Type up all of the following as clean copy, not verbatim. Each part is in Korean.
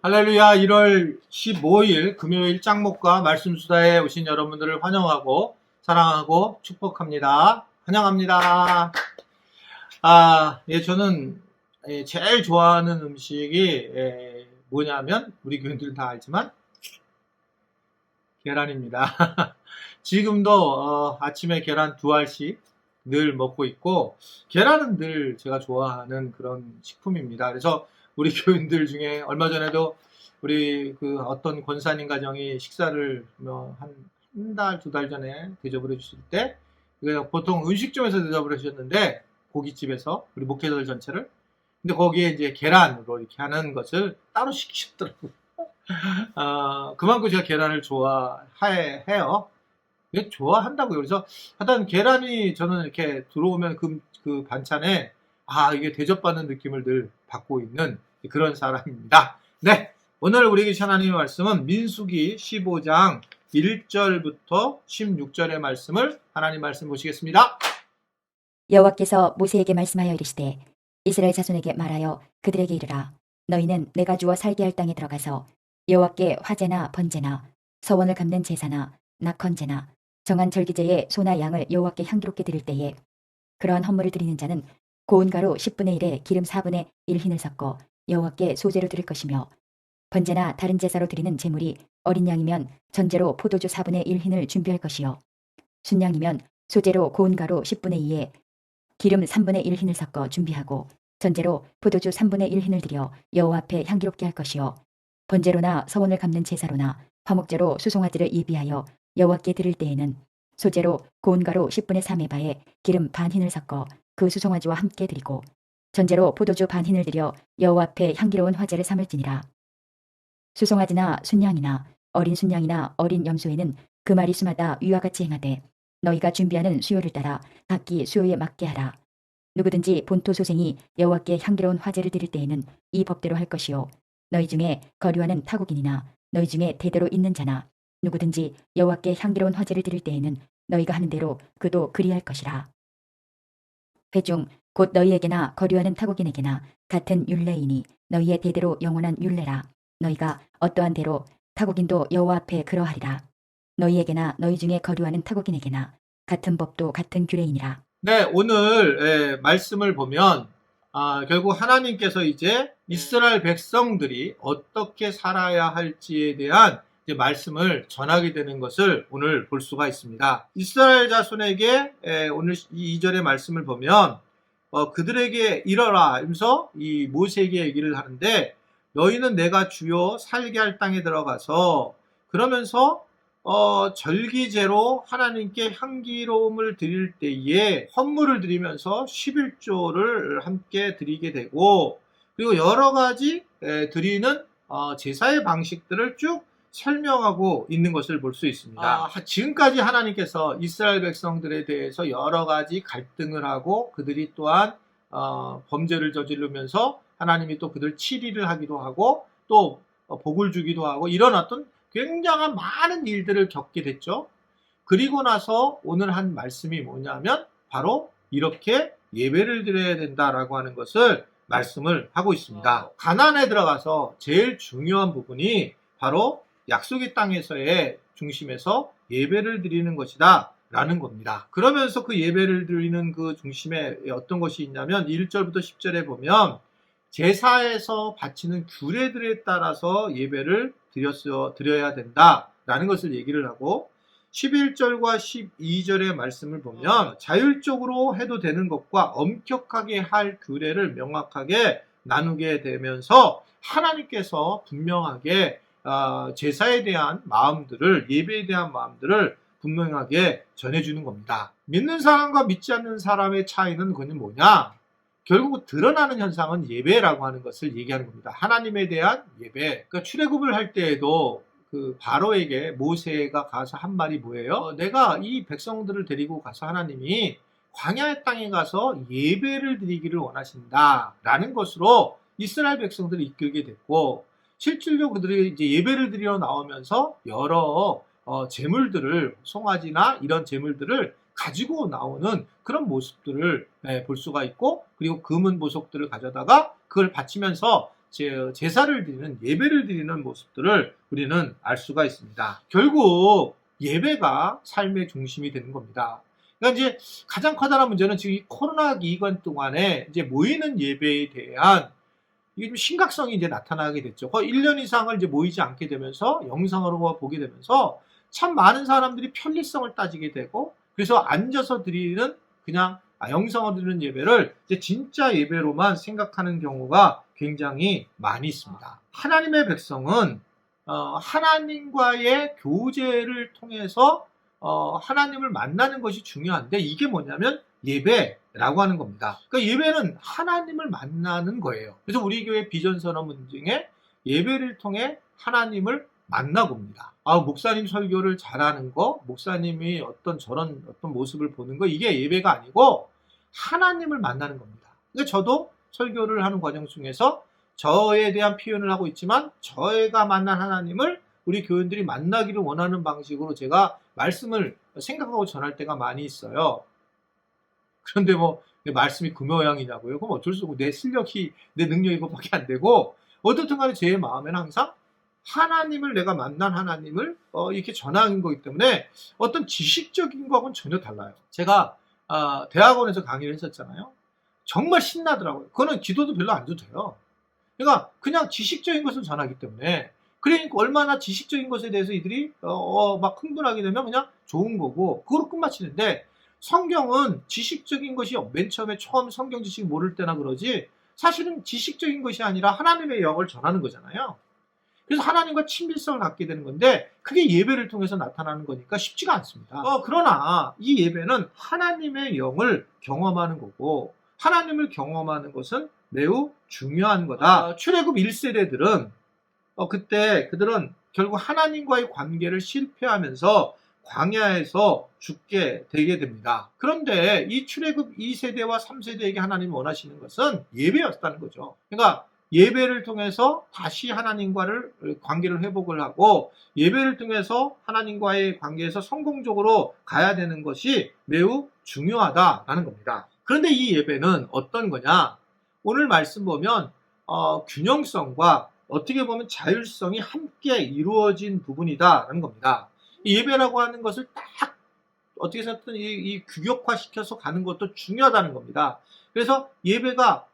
할렐루야. 1월 15일 금요일 짱목과 말씀 수다에 오신 여러분들을 환영하고 사랑하고 축복합니다. 환영합니다. 저는 제일 좋아하는 음식이 뭐냐면 우리 교인들은 다 알지만 계란입니다. 지금도 아침에 계란 2알씩 늘 먹고 있고, 계란은 늘 제가 좋아하는 그런 식품입니다. 그래서 우리 교인들 중에 얼마 전에도 우리 그 어떤 권사님 가정이 식사를 한 달, 2달 전에 대접을 해주실 때, 보통 음식점에서 대접을 해주셨는데, 고깃집에서 우리 목회자들 전체를. 근데 거기에 이제 계란으로 이렇게 하는 것을 따로 시키셨더라고요. 그만큼 제가 계란을 좋아해요. 좋아한다고요. 그래서 하여튼 계란이 저는 이렇게 들어오면 그 반찬에 이게 대접받는 느낌을 늘 받고 있는 그런 사람입니다. 네, 오늘 우리 하나님의 말씀은 민수기 15장 1절부터 16절의 말씀을 하나님 말씀 보시겠습니다. 여호와께서 모세에게 말씀하여 이르시되 이스라엘 자손에게 말하여 그들에게 이르라. 너희는 내가 주어 살게 할 땅에 들어가서 여호와께 화제나 번제나 서원을 갚는 제사나 낙헌제나 정한 절기제에 소나 양을 여호와께 향기롭게 드릴 때에 그러한 헌물을 드리는 자는 고운 가루 10분의 1에 기름 4분의 1 흰을 섞어 여호와께 소제로 드릴 것이며, 번제나 다른 제사로 드리는 제물이 어린 양이면 전제로 포도주 4분의 1 흰을 준비할 것이요, 순양이면 소제로 고운 가루 10분의 2에 기름 3분의 1 흰을 섞어 준비하고, 전제로 포도주 3분의 1 흰을 들여 여호와 앞에 향기롭게 할 것이요, 번제로나 서원을 갚는 제사로나 화목제로 수송아지를 예비하여 여호와께 드릴 때에는 소제로 고운 가루 10분의 3의 바에 기름 반 흰을 섞어 그 수송아지와 함께 드리고, 전제로 포도주 반 흰을 들여 여호와 앞에 향기로운 화제를 삼을지니라. 수송아지나 순양이나 어린 순양이나 어린 염소에는 그 마리수마다 위와 같이 행하되 너희가 준비하는 수요를 따라 각기 수요에 맞게 하라. 누구든지 본토 소생이 여호와께 향기로운 화제를 드릴 때에는 이 법대로 할 것이요, 너희 중에 거류하는 타국인이나 너희 중에 대대로 있는 자나 누구든지 여호와께 향기로운 화제를 드릴 때에는 너희가 하는 대로 그도 그리할 것이라. 회중 곧 너희에게나 거류하는 타국인에게나 같은 율례이니 너희의 대대로 영원한 율례라. 너희가 어떠한 대로 타국인도 여호와 앞에 그러하리라. 너희에게나 너희 중에 거류하는 타국인에게나 같은 법도 같은 규례이니라. 네, 오늘 말씀을 보면 결국 하나님께서 이제 이스라엘 백성들이 어떻게 살아야 할지에 대한 이제 말씀을 전하게 되는 것을 오늘 볼 수가 있습니다. 이스라엘 자손에게 오늘 이 2절의 말씀을 보면 그들에게 이러라 하면서 이 모세에게 얘기를 하는데, 너희는 내가 주요 살게 할 땅에 들어가서 그러면서 절기제로 하나님께 향기로움을 드릴 때에 헌물을 드리면서 11조를 함께 드리게 되고, 그리고 여러 가지 드리는 제사의 방식들을 쭉 설명하고 있는 것을 볼 수 있습니다. 지금까지 하나님께서 이스라엘 백성들에 대해서 여러 가지 갈등을 하고 그들이 또한 범죄를 저지르면서 하나님이 또 그들 치리를 하기도 하고 또 복을 주기도 하고 이런 어떤 굉장한 많은 일들을 겪게 됐죠. 그리고 나서 오늘 한 말씀이 뭐냐면 바로 이렇게 예배를 드려야 된다라고 하는 것을 말씀을 하고 있습니다. 가나안에 들어가서 제일 중요한 부분이 바로 약속의 땅에서의 중심에서 예배를 드리는 것이다 라는 겁니다. 그러면서 그 예배를 드리는 그 중심에 어떤 것이 있냐면 1절부터 10절에 보면 제사에서 바치는 규례들에 따라서 예배를 드려야 된다라는 것을 얘기를 하고, 11절과 12절의 말씀을 보면 자율적으로 해도 되는 것과 엄격하게 할 규례를 명확하게 나누게 되면서 하나님께서 분명하게 제사에 대한 마음들을, 예배에 대한 마음들을 분명하게 전해주는 겁니다. 믿는 사람과 믿지 않는 사람의 차이는 그건 뭐냐? 결국 드러나는 현상은 예배라고 하는 것을 얘기하는 겁니다. 하나님에 대한 예배. 그러니까 출애굽을 할 때에도 그 바로에게 모세가 가서 한 말이 뭐예요? 내가 이 백성들을 데리고 가서 하나님이 광야의 땅에 가서 예배를 드리기를 원하신다 라는 것으로 이스라엘 백성들을 이끌게 됐고, 실질적으로 그들이 이제 예배를 드리러 나오면서 여러 제물들을, 송아지나 이런 제물들을 가지고 나오는 그런 모습들을 볼 수가 있고, 그리고 금은 보석들을 가져다가 그걸 바치면서 제사를 드리는, 예배를 드리는 모습들을 우리는 알 수가 있습니다. 결국 예배가 삶의 중심이 되는 겁니다. 그러니까 이제 가장 커다란 문제는 지금 이 코로나 기간 동안에 이제 모이는 예배에 대한 이게 좀 심각성이 이제 나타나게 됐죠. 거의 1년 이상을 이제 모이지 않게 되면서 영상으로 보게 되면서 참 많은 사람들이 편리성을 따지게 되고, 그래서 앉아서 드리는 그냥 영상으로 드리는 예배를 이제 진짜 예배로만 생각하는 경우가 굉장히 많이 있습니다. 하나님의 백성은 하나님과의 교제를 통해서 하나님을 만나는 것이 중요한데, 이게 뭐냐면 예배라고 하는 겁니다. 그러니까 예배는 하나님을 만나는 거예요. 그래서 우리 교회 비전 선언문 중에 예배를 통해 하나님을 만나봅니다. 목사님 설교를 잘하는 거, 목사님이 어떤 모습을 보는 거, 이게 예배가 아니고 하나님을 만나는 겁니다. 그러니까 저도 설교를 하는 과정 중에서 저에 대한 표현을 하고 있지만, 저희가 만난 하나님을 우리 교인들이 만나기를 원하는 방식으로 제가 말씀을 생각하고 전할 때가 많이 있어요. 그런데 내 말씀이 그 모양이냐고요? 그럼 어쩔 수 없고 내 실력이, 내 능력이 그것밖에 안 되고, 어떻든 간에 제 마음에는 항상 하나님을, 내가 만난 하나님을 이렇게 전하는 거기 때문에 어떤 지식적인 거하고는 전혀 달라요. 제가 대학원에서 강의를 했었잖아요. 정말 신나더라고요. 그거는 기도도 별로 안 줘도 돼요. 그러니까 그냥 지식적인 것을 전하기 때문에, 그러니까 얼마나 지식적인 것에 대해서 이들이 막 흥분하게 되면 그냥 좋은 거고, 그거로 끝마치는데, 성경은 지식적인 것이 맨 처음 성경 지식 모를 때나 그러지, 사실은 지식적인 것이 아니라 하나님의 영을 전하는 거잖아요. 그래서 하나님과 친밀성을 갖게 되는 건데, 그게 예배를 통해서 나타나는 거니까 쉽지가 않습니다. 그러나 이 예배는 하나님의 영을 경험하는 거고, 하나님을 경험하는 것은 매우 중요한 거다. 출애굽 1세대들은 그때 그들은 결국 하나님과의 관계를 실패하면서 광야에서 죽게 되게 됩니다. 그런데 이 출애굽 2세대와 3세대에게 하나님이 원하시는 것은 예배였다는 거죠. 그러니까 예배를 통해서 다시 하나님과를 관계를 회복을 하고, 예배를 통해서 하나님과의 관계에서 성공적으로 가야 되는 것이 매우 중요하다라는 겁니다. 그런데 이 예배는 어떤 거냐? 오늘 말씀 보면 균형성과 어떻게 보면 자율성이 함께 이루어진 부분이다라는 겁니다. 이 예배라고 하는 것을 딱 어떻게 해서든 이 규격화시켜서 가는 것도 중요하다는 겁니다. 그래서 예배가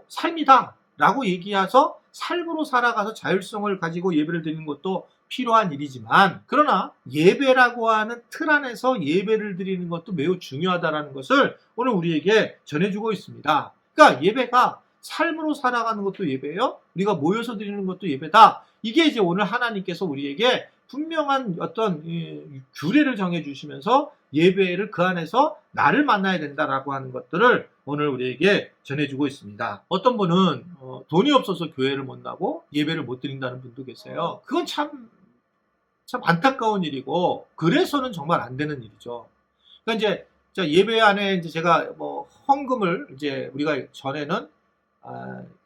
삶이다라고 얘기해서 삶으로 살아가서 자율성을 가지고 예배를 드리는 것도 필요한 일이지만, 그러나 예배라고 하는 틀 안에서 예배를 드리는 것도 매우 중요하다는 것을 오늘 우리에게 전해주고 있습니다. 그러니까 예배가 삶으로 살아가는 것도 예배예요. 우리가 모여서 드리는 것도 예배다. 이게 이제 오늘 하나님께서 우리에게 분명한 어떤 규례를 정해주시면서 예배를 그 안에서 나를 만나야 된다라고 하는 것들을 오늘 우리에게 전해주고 있습니다. 어떤 분은 돈이 없어서 교회를 못 나고 예배를 못 드린다는 분도 계세요. 그건 참 안타까운 일이고, 그래서는 정말 안 되는 일이죠. 그러니까 이제 예배 안에 이제 제가 헌금을 이제 우리가 전에는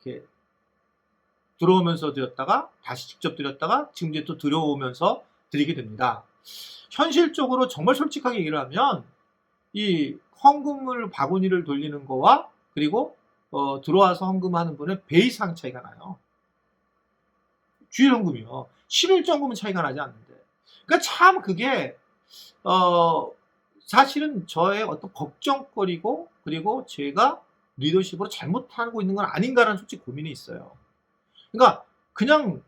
이렇게 들어오면서 드렸다가 다시 직접 드렸다가 지금 이제 또 들어오면서 드리게 됩니다. 현실적으로 정말 솔직하게 얘기를 하면 이 헌금을 바구니를 돌리는 거와 그리고 들어와서 헌금하는 분은 배 이상 차이가 나요. 주일 헌금이요. 11조 헌금은 차이가 나지 않는데. 그러니까 참 그게 사실은 저의 어떤 걱정거리고, 그리고 제가 리더십으로 잘못하고 있는 건 아닌가라는 솔직히 고민이 있어요. 그러니까 그냥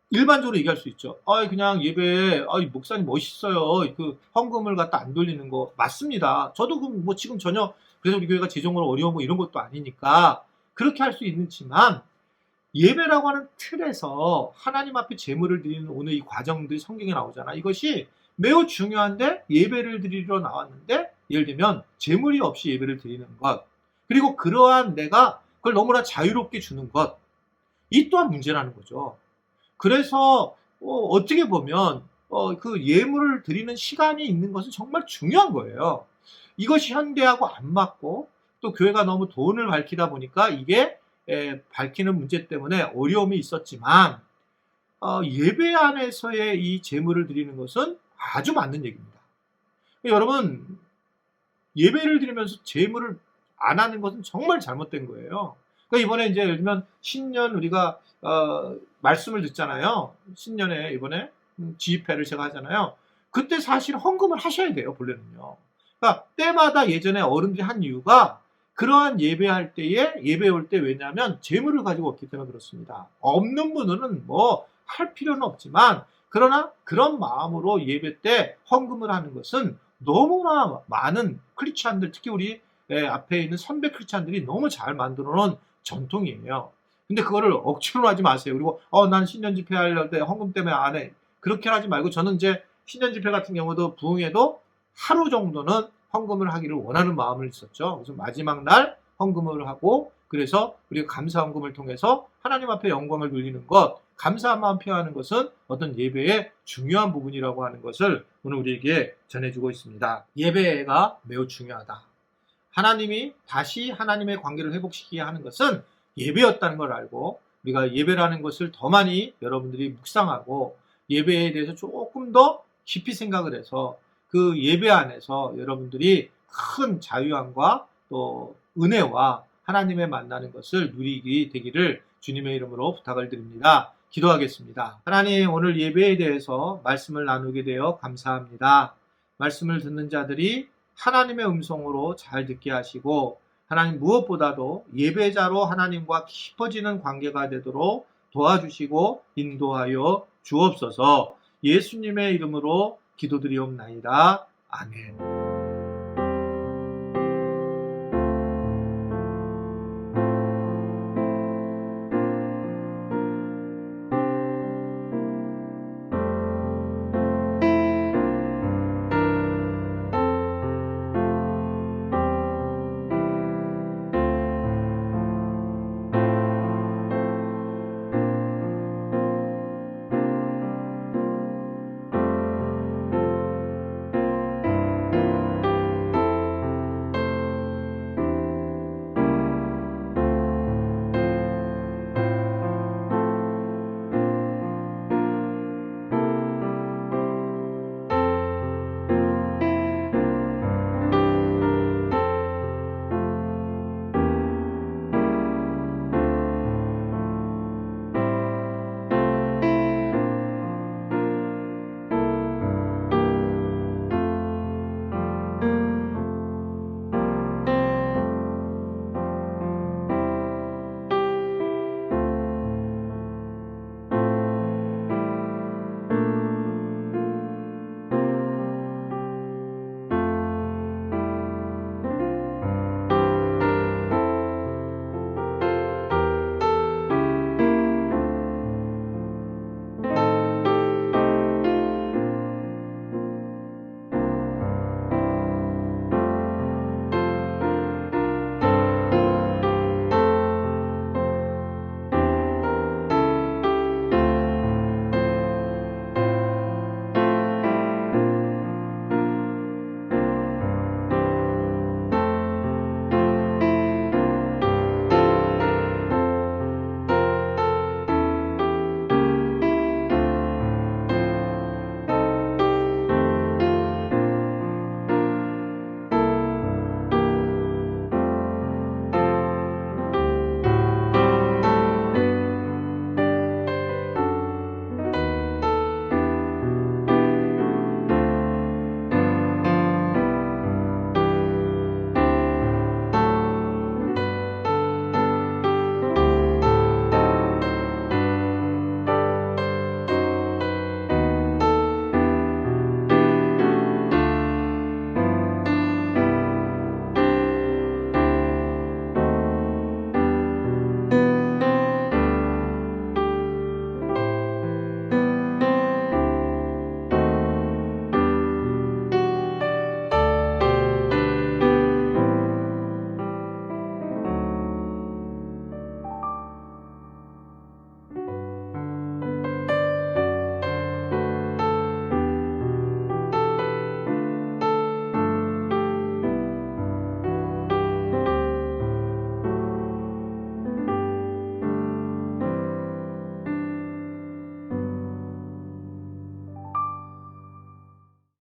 일반적으로 얘기할 수 있죠. 그냥 예배, 목사님 멋있어요. 그 헌금을 갖다 안 돌리는 거 맞습니다. 저도 지금 전혀, 그래서 우리 교회가 재정으로 어려운 이런 것도 아니니까 그렇게 할 수 있지만, 예배라고 하는 틀에서 하나님 앞에 제물을 드리는 오늘 이 과정들이 성경에 나오잖아. 이것이 매우 중요한데, 예배를 드리러 나왔는데 예를 들면 제물이 없이 예배를 드리는 것, 그리고 그러한 내가 그걸 너무나 자유롭게 주는 것, 이 또한 문제라는 거죠. 그래서 어떻게 보면 그 예물을 드리는 시간이 있는 것은 정말 중요한 거예요. 이것이 현대하고 안 맞고, 또 교회가 너무 돈을 밝히다 보니까 이게 밝히는 문제 때문에 어려움이 있었지만, 예배 안에서의 이 제물을 드리는 것은 아주 맞는 얘기입니다. 여러분, 예배를 드리면서 제물을 안 하는 것은 정말 잘못된 거예요. 그러니까 이번에 이제 예를 들면 신년 우리가 말씀을 듣잖아요. 신년에 이번에 지휘회를 제가 하잖아요. 그때 사실 헌금을 하셔야 돼요, 본래는요. 그러니까 때마다 예전에 어른들이 한 이유가 그러한 예배할 때에 예배 올 때 왜냐하면 재물을 가지고 없기 때문에 그렇습니다. 없는 분들은 뭐 할 필요는 없지만 그러나 그런 마음으로 예배 때 헌금을 하는 것은 너무나 많은 크리스찬들 특히 우리 앞에 있는 선배 크리스찬들이 너무 잘 만들어 놓은 전통이에요. 근데 그거를 억지로 하지 마세요. 그리고 난 신년 집회 하려고 때 헌금 때문에 안 해. 그렇게 하지 말고 저는 이제 신년 집회 같은 경우도 부흥회도 하루 정도는 헌금을 하기를 원하는 마음을 있었죠. 그래서 마지막 날 헌금을 하고 그래서 우리가 감사 헌금을 통해서 하나님 앞에 영광을 돌리는 것, 감사한 마음 표현하는 것은 어떤 예배의 중요한 부분이라고 하는 것을 오늘 우리에게 전해주고 있습니다. 예배가 매우 중요하다. 하나님이 다시 하나님의 관계를 회복시키게 하는 것은 예배였다는 걸 알고 우리가 예배라는 것을 더 많이 여러분들이 묵상하고 예배에 대해서 조금 더 깊이 생각을 해서 그 예배 안에서 여러분들이 큰 자유함과 또 은혜와 하나님의 만나는 것을 누리게 되기를 주님의 이름으로 부탁을 드립니다. 기도하겠습니다. 하나님, 오늘 예배에 대해서 말씀을 나누게 되어 감사합니다. 말씀을 듣는 자들이 하나님의 음성으로 잘 듣게 하시고 하나님 무엇보다도 예배자로 하나님과 깊어지는 관계가 되도록 도와주시고 인도하여 주옵소서. 예수님의 이름으로 기도드리옵나이다. 아멘.